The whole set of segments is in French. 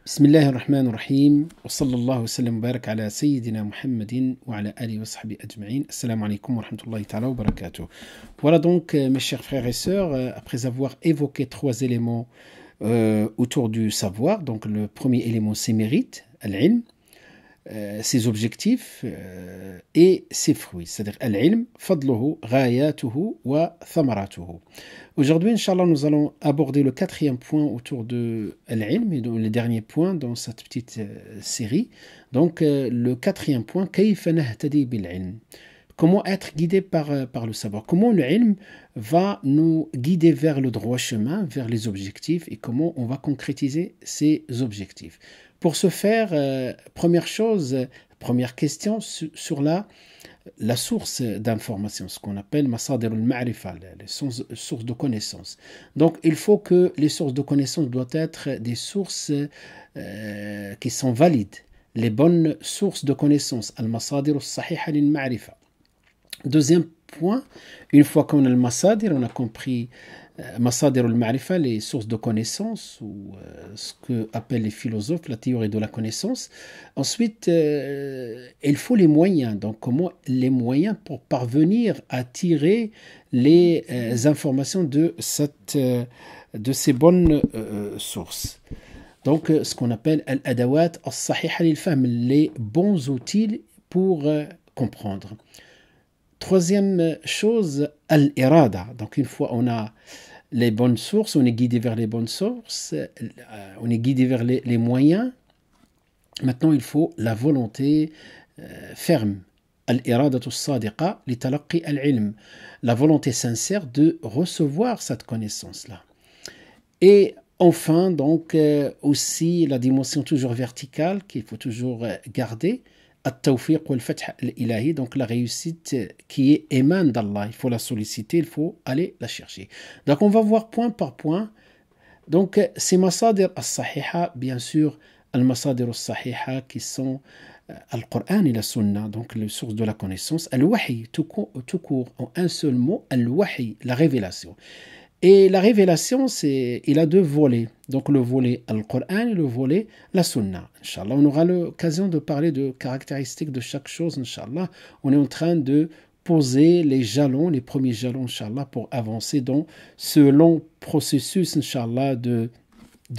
بسم الله الرحمن الرحيم وصلى الله وسلم وبارك على سيدنا محمد وعلى آله وصحبه أجمعين. Assalamu alaikum wa rahmatullahi ta'ala wa barakatuh. Voilà donc mes chers frères et sœurs, après avoir évoqué trois éléments autour du savoir, donc le premier élément c'est mérite, al-ilm, ses objectifs et ses fruits, c'est-à-dire al-ilm, fadluhu, ghayatuhu wa thamaratuhu. Aujourd'hui, Inch'Allah, nous allons aborder le quatrième point autour de al-ilm, et le dernier point dans cette petite série. Donc, le quatrième point, kayfa nahtadi bil-ilm. Comment être guidé par le savoir. Comment le ilm va nous guider vers le droit chemin, vers les objectifs, et comment on va concrétiser ces objectifs. Pour ce faire, première question sur la source d'information, ce qu'on appelle masadir al-ma'rifa, les sources de connaissances. Donc, il faut que les sources de connaissances doivent être des sources qui sont valides, les bonnes sources de connaissances, al-masadir al-sahiha lil-ma'rifa. Deuxième point, une fois qu'on a le masadir, on a compris masadir al-ma'rifa, les sources de connaissances, ou ce que appellent les philosophes la théorie de la connaissance. Ensuite, il faut les moyens. Donc, comment les moyens pour parvenir à tirer les informations de ces bonnes sources. Donc, ce qu'on appelle al-adawat al-sahiha lil-fahm, les bons outils pour comprendre. Troisième chose, al-irada. Donc, une fois on a les bonnes sources, on est guidé vers les bonnes sources, on est guidé vers les moyens. Maintenant, il faut la volonté ferme. Al-iradatu as-sadiqa li talaqqi al-ilm. La volonté sincère de recevoir cette connaissance-là. Et enfin, donc, aussi la dimension toujours verticale qu'il faut toujours garder. At-tawfiq wal-fath al-ilahi, donc la réussite qui émane d'Allah. Il faut la solliciter, il faut aller la chercher. Donc on va voir point par point. Donc ces masadir as-sahiha, bien sûr, al-masadir as-sahiha qui sont al-Qur'an et la Sunna, donc les sources de la connaissance. Al-wahi, tout court, en un seul mot, al-wahi, la révélation. Et la révélation, il a deux volets. Donc le volet Al-Qur'an et le volet la Sunna. Inch'Allah, on aura l'occasion de parler de caractéristiques de chaque chose, Inch'Allah. On est en train de poser les premiers jalons, Inch'Allah, pour avancer dans ce long processus, Inch'Allah, de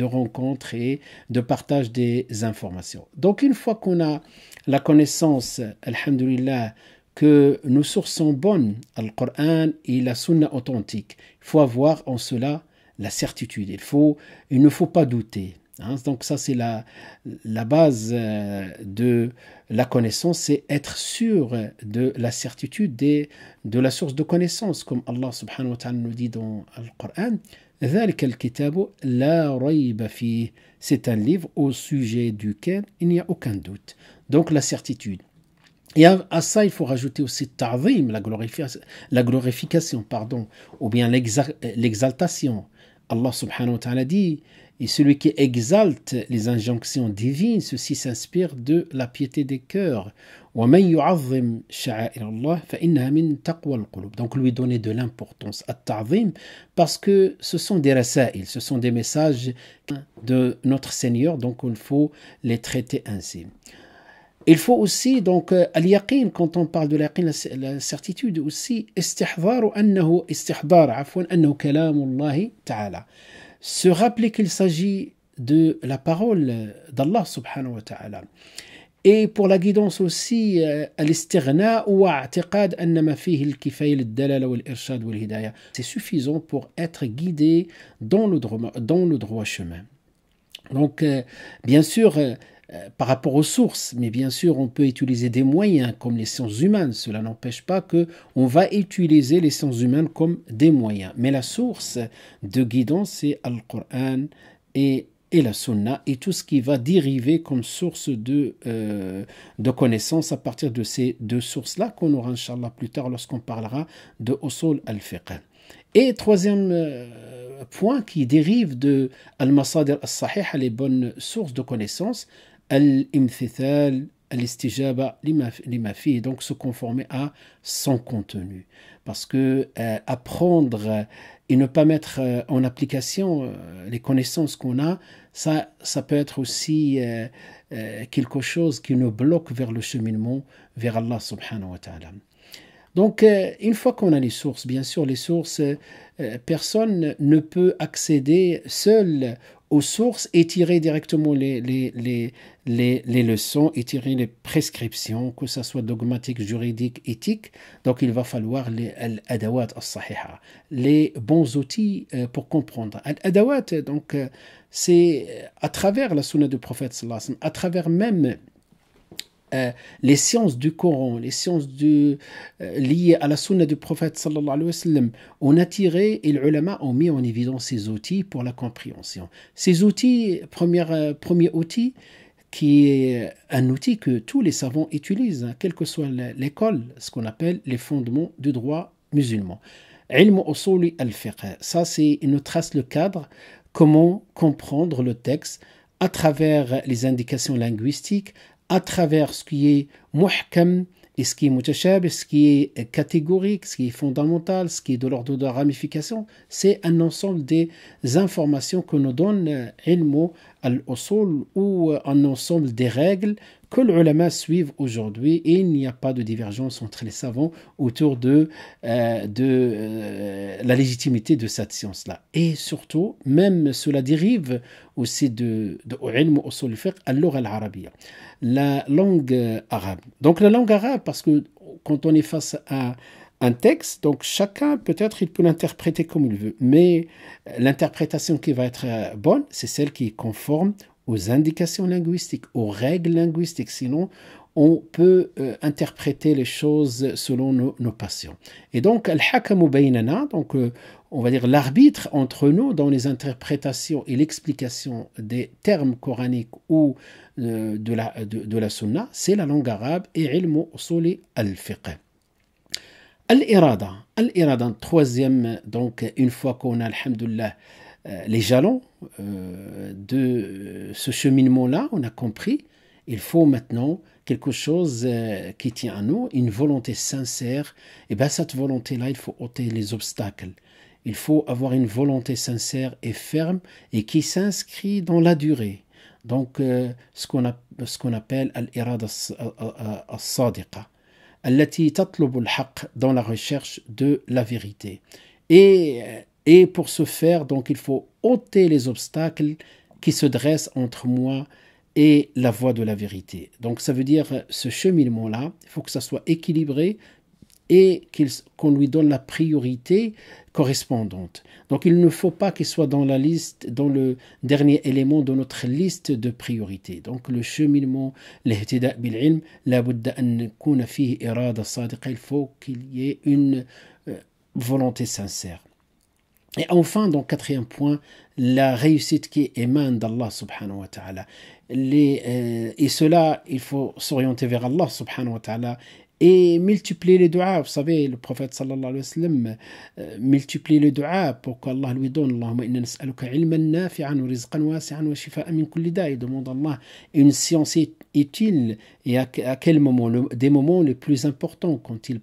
rencontre et de partage des informations. Donc une fois qu'on a la connaissance, alhamdulillah, que nos sources sont bonnes, Al-Qur'an et la Sunna authentique, il faut avoir en cela la certitude. Il ne faut pas douter. Donc ça, c'est la base de la connaissance, c'est être sûr de la certitude de la source de connaissance, comme Allah subhanahu wa ta'ala nous dit dans Al-Qur'an. ذَلِكَ الْكِتَابُ لَا رَيْبَ فِيهِ. C'est un livre au sujet duquel il n'y a aucun doute. Donc la certitude. Et à ça, il faut rajouter aussi ta'zim, la glorification, ou bien l'exaltation. Allah subhanahu wa ta'ala dit, et celui qui exalte les injonctions divines, ceci s'inspire de la piété des cœurs. وَمَنْ يُعَظِّمْ شَعَائِرَ اللَّهِ فَإِنَّهَا مِنْ تَقْوَى الْقُلُوبِ. Donc lui donner de l'importance à ta'zim, parce que ce sont des rasaïl, ce sont des messages de notre Seigneur, donc il faut les traiter ainsi. Il faut aussi, donc, al-yaqin, quand on parle de l'yaqin, la certitude aussi, annahu kalamullahi ta'ala. Se rappeler qu'il s'agit de la parole d'Allah subhanahu wa ta'ala. Et pour la guidance aussi, al-istighna wa i'tiqad anna ma fihi al-kifaya lid-dalala wal-irshad wal-hidayah. C'est suffisant pour être guidé dans le droit chemin. Donc, bien sûr, par rapport aux sources, mais bien sûr on peut utiliser des moyens comme les sciences humaines, cela n'empêche pas qu'on va utiliser les sciences humaines comme des moyens, mais la source de guidance c'est Al-Qur'an et la Sunna et tout ce qui va dériver comme source de connaissances à partir de ces deux sources-là qu'on aura Inch'Allah plus tard lorsqu'on parlera de Usul al-Fiqh. Et troisième point qui dérive de al-masadir as-sahiha, les bonnes sources de connaissances, al-imthithal al-istijaba lima fihi, donc se conformer à son contenu. Parce que apprendre et ne pas mettre en application les connaissances qu'on a, ça peut être aussi quelque chose qui nous bloque vers le cheminement vers Allah subhanahu wa ta'ala. Donc, une fois qu'on a les sources, bien sûr, les sources, personne ne peut accéder seul aux sources et tirer directement les leçons et tirer les prescriptions, que ce soit dogmatique, juridique, éthique. Donc, il va falloir les adawat as-sahiha, les bons outils pour comprendre. Adawat, donc, c'est à travers la sunna du prophète sallallahu alayhi wa sallam, à travers même les sciences du Coran, les sciences liées à la sunna du prophète sallallahu alayhi wa sallam, on a tiré et les ulama ont mis en évidence ces outils pour la compréhension. Ces outils, premier outil, qui est un outil que tous les savants utilisent, quelle que soit l'école, ce qu'on appelle les fondements du droit musulman. Ilm usuli al-fiqh, ça c'est, il nous trace le cadre, comment comprendre le texte à travers les indications linguistiques, à travers ce qui est muhkam et ce qui est mutashabih, ce qui est catégorique, ce qui est fondamental, ce qui est de l'ordre de la ramification. C'est un ensemble des informations que nous donne ilmu al-usul, ou un ensemble des règles que les ulama suivent aujourd'hui, et il n'y a pas de divergence entre les savants autour de la légitimité de cette science-là. Et surtout, même cela dérive aussi de ilmu usul al-fiqh, al-lugha al-arabiyya, la langue arabe. Donc la langue arabe, parce que quand on est face à un texte, donc chacun peut-être il peut l'interpréter comme il veut, mais l'interprétation qui va être bonne, c'est celle qui est conforme aux indications linguistiques, aux règles linguistiques. Sinon, on peut interpréter les choses selon nos passions. Et donc, al-hakamu baynana, donc on va dire l'arbitre entre nous dans les interprétations et l'explication des termes coraniques ou de la sunna, c'est la langue arabe et ilmu usuli al-fiqh. Al-irada, troisième, donc une fois qu'on a, alhamdoulilah, les jalons de ce cheminement-là, on a compris, il faut maintenant quelque chose qui tient à nous, une volonté sincère. Et bien cette volonté-là, il faut ôter les obstacles. Il faut avoir une volonté sincère et ferme et qui s'inscrit dans la durée. Donc ce qu'on appelle al-irada as-sadiqa, allati tatlubu al-haqq, dans la recherche de la vérité. Et pour ce faire, donc, il faut ôter les obstacles qui se dressent entre moi et la voie de la vérité. Donc ça veut dire, ce cheminement-là, il faut que ça soit équilibré et qu'on lui donne la priorité correspondante. Donc il ne faut pas qu'il soit dans la liste, dans le dernier élément de notre liste de priorités. Donc le cheminement, l'ihtida bil ilm, la budda an yakuna fihi irada sadiqa, il faut qu'il y ait une volonté sincère. Et enfin, donc quatrième point, la réussite qui émane d'Allah subhanahu wa ta'ala. Et cela, il faut s'orienter vers Allah subhanahu wa ta'ala et multiplier les du'as. Vous savez, le prophète sallallahu alayhi wa sallam multiplie les du'as pour qu'Allah lui donne. Allahumma inna nas'aluka ilman nafi'an wa rizqan wasi'an wa shifa'an min kulli da'. Il demande à Allah une science utile. Et à quel moment? Des moments les plus importants, quand il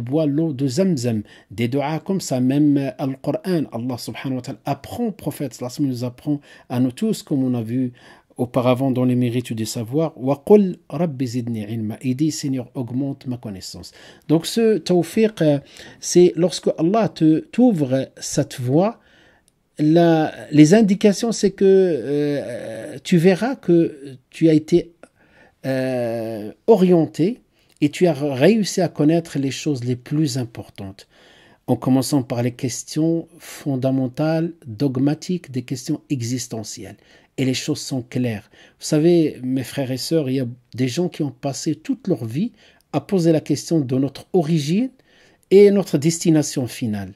boit l'eau de Zamzam. Des du'as comme ça, même Al-Qur'an, Allah subhanahu wa ta'ala apprend au prophète sallallahu alayhi wa sallam, nous apprend à nous tous, comme on a vu auparavant dans les mérites du savoir, wa qul rabbi zidni ilma, il dit Seigneur, augmente ma connaissance. Donc ce tawfiq, c'est lorsque Allah t'ouvre cette voie, les indications, c'est que tu verras que tu as été orienté et tu as réussi à connaître les choses les plus importantes, en commençant par les questions fondamentales, dogmatiques, des questions existentielles. Et les choses sont claires. Vous savez, mes frères et sœurs, il y a des gens qui ont passé toute leur vie à poser la question de notre origine et notre destination finale.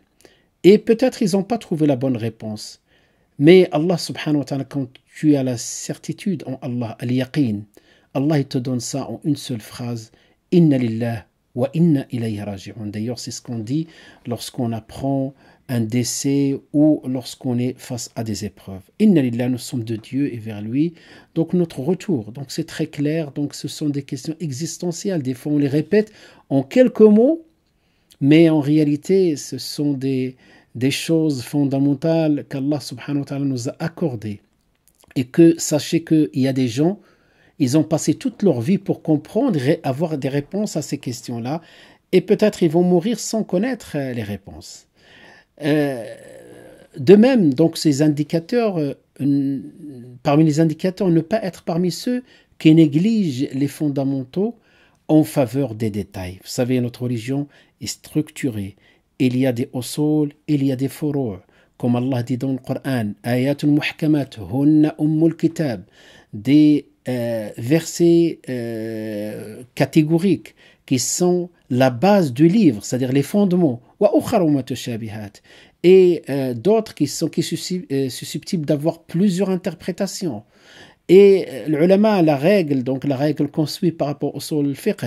Et peut-être ils n'ont pas trouvé la bonne réponse. Mais Allah subhanahu wa ta'ala, quand tu as la certitude en Allah, al-yaqin, Allah il te donne ça en une seule phrase. Inna lillah wa inna ilayhi raji'un. D'ailleurs, c'est ce qu'on dit lorsqu'on apprend un décès ou lorsqu'on est face à des épreuves. Inna lillahi, nous sommes de Dieu et vers lui. Donc notre retour, donc c'est très clair. Donc ce sont des questions existentielles. Des fois on les répète en quelques mots, mais en réalité ce sont des choses fondamentales qu'Allah subhanahu wa ta'ala nous a accordées. Et que sachez qu'il y a des gens, ils ont passé toute leur vie pour comprendre et avoir des réponses à ces questions-là. Et peut-être ils vont mourir sans connaître les réponses. De même, donc ces indicateurs, parmi les indicateurs, ne pas être parmi ceux qui négligent les fondamentaux en faveur des détails. Vous savez, notre religion est structurée. Il y a des usul, il y a des furu'. Comme Allah dit dans le Coran, ayatul muhkamat, hunna ummul kitab, des versets catégoriques qui sont la base du livre, c'est-à-dire les fondements, et d'autres qui sont susceptibles d'avoir plusieurs interprétations. Et l'ulama, la règle qu'on suit par rapport au usul al-fiqh,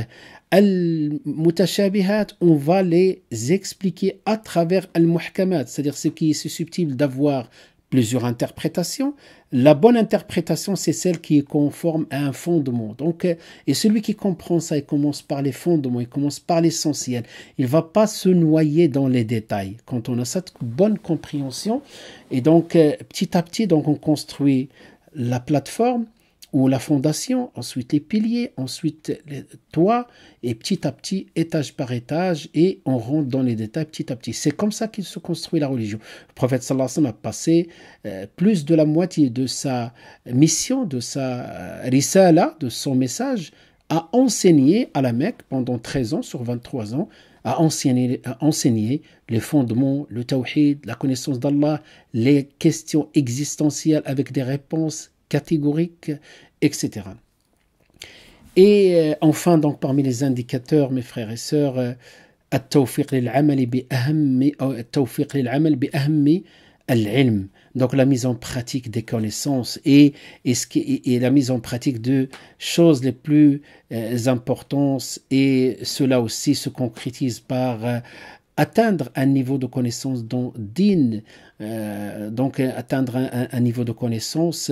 al-mutashabihat, on va les expliquer à travers al-muhkamat, c'est-à-dire ce qui est susceptible d'avoir plusieurs interprétations. La bonne interprétation, c'est celle qui est conforme à un fondement. Donc, et celui qui comprend ça, il commence par les fondements, il commence par l'essentiel. Il ne va pas se noyer dans les détails. Quand on a cette bonne compréhension, et donc petit à petit, donc on construit la plateforme ou la fondation, ensuite les piliers, ensuite les toits, et petit à petit, étage par étage, et on rentre dans les détails petit à petit. C'est comme ça qu'il se construit la religion. Le prophète sallallahu alayhi wa sallam a passé plus de la moitié de sa mission, de sa risala, de son message, à enseigner à la Mecque pendant 13 ans sur 23 ans, à enseigner les fondements, le tawhid, la connaissance d'Allah, les questions existentielles avec des réponses catégoriques, etc. Et enfin, donc, parmi les indicateurs, mes frères et sœurs, التوفيق للعمل بأهم العلم. Donc la mise en pratique des connaissances et la mise en pratique de choses les plus importantes, et cela aussi se concrétise par atteindre un niveau de connaissance digne, donc atteindre un niveau de connaissance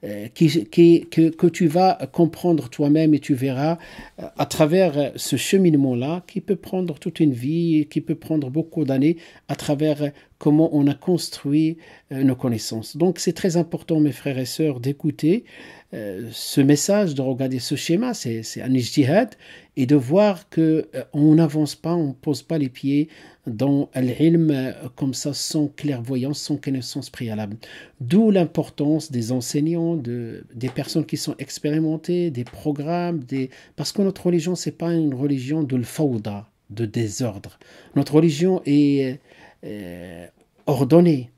que tu vas comprendre toi-même, et tu verras à travers ce cheminement-là qui peut prendre toute une vie, qui peut prendre beaucoup d'années, à travers comment on a construit nos connaissances. Donc c'est très important, mes frères et sœurs, d'écouter ce message, de regarder ce schéma, c'est un ijtihad, et de voir qu'on n'avance pas, on ne pose pas les pieds dans l'ilm comme ça, sans clairvoyance, sans connaissance préalable. D'où l'importance des enseignants, des personnes qui sont expérimentées, des programmes, parce que notre religion, ce n'est pas une religion de l'fawda, de désordre. Notre religion est ordonnée.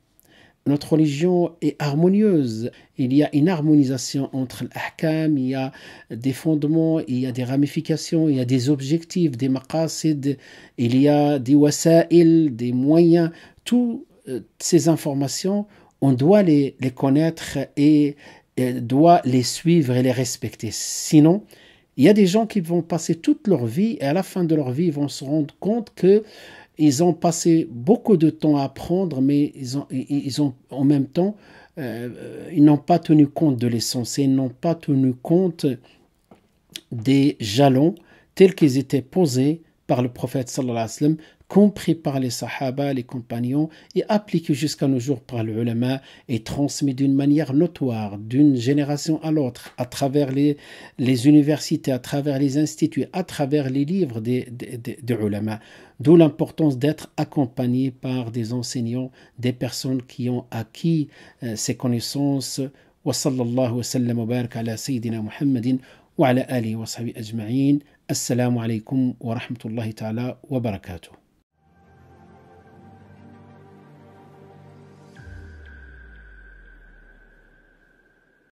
Notre religion est harmonieuse. Il y a une harmonisation entre l'ahkam, il y a des fondements, il y a des ramifications, il y a des objectifs, des maqasid, il y a des wasa'il, des moyens. Toutes ces informations, on doit les connaître et doit les suivre et les respecter. Sinon, il y a des gens qui vont passer toute leur vie, et à la fin de leur vie, ils vont se rendre compte que ils ont passé beaucoup de temps à apprendre, mais ils ont en même temps, ils n'ont pas tenu compte de l'essentiel, ils n'ont pas tenu compte des jalons tels qu'ils étaient posés par le prophète sallallahu alayhi wa sallam, compris par les sahaba, les compagnons, et appliqués jusqu'à nos jours par les ulama, et transmis d'une manière notoire, d'une génération à l'autre, à travers les universités, à travers les instituts, à travers les livres des ulama. D'où l'importance d'être accompagné par des enseignants, des personnes qui ont acquis ces connaissances. Wa sallallahu wa sallam wa barak ala sayyidina Muhammadin wa ala alihi wa sahbihi ajma'in. Assalamu alaikum wa rahmatullahi ta'ala wa barakatuh.